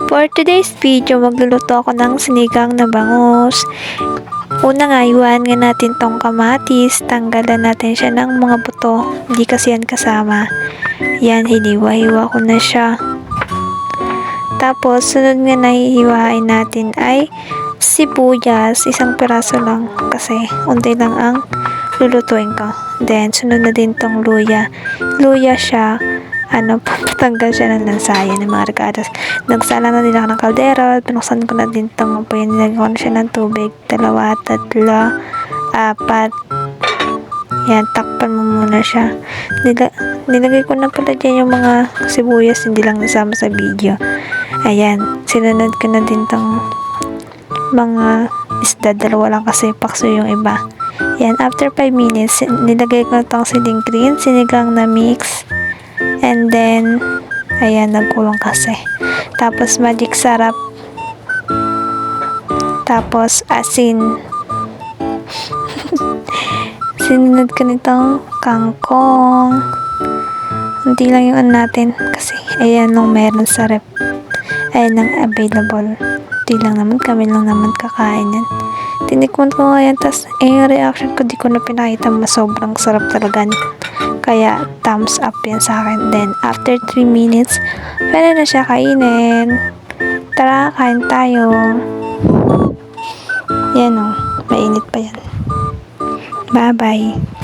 For today's video, magluluto ako ng sinigang na bangus. Una nga, iwan nga natin tong kamatis. Tanggalan natin siya ng mga buto. Hindi kasi yan kasama. Yan, hiniwa-hiwa ko na siya. Tapos, sunod nga na hihiwain natin ay sibuyas. Isang piraso lang kasi unti lang ang lulutuin ko. Then, sunod na din tong luya. Luya siya. Patanggal siya ng lansaya ng mga regadas. Nagsala na din ako ng kaldero. Pinuksan ko na din itong apoy. Nilagyan ko na siya ng tubig. 2, 3, 4. Yan, takpan mo muna siya. Nilagay ko na pala dyan yung mga sibuyas. Hindi lang nasama sa video. Ayan, sinunod ko na din itong mga isda. 2 lang kasi pakso yung iba. Yan, after 5 minutes, nilagay ko na itong siling green, sinigang na mix. And then, ayan, nagkulong kasi. Tapos, magic sarap. Tapos, asin. Sinunod ko nitong kangkong. Hindi lang yung natin. Kasi, ayan nung meron sa rep. Ayan ang available. Hindi lang naman, kami lang naman kakain yan. Tinikman ko nga yan. Tapos, yung reaction ko, di ko na pinakita. Sobrang sarap talaga. Kaya, thumbs up yan sa akin. Then, after 3 minutes, pwede na siya kainin. Tara, kain tayo. Yan o, mainit pa yan. Bye-bye.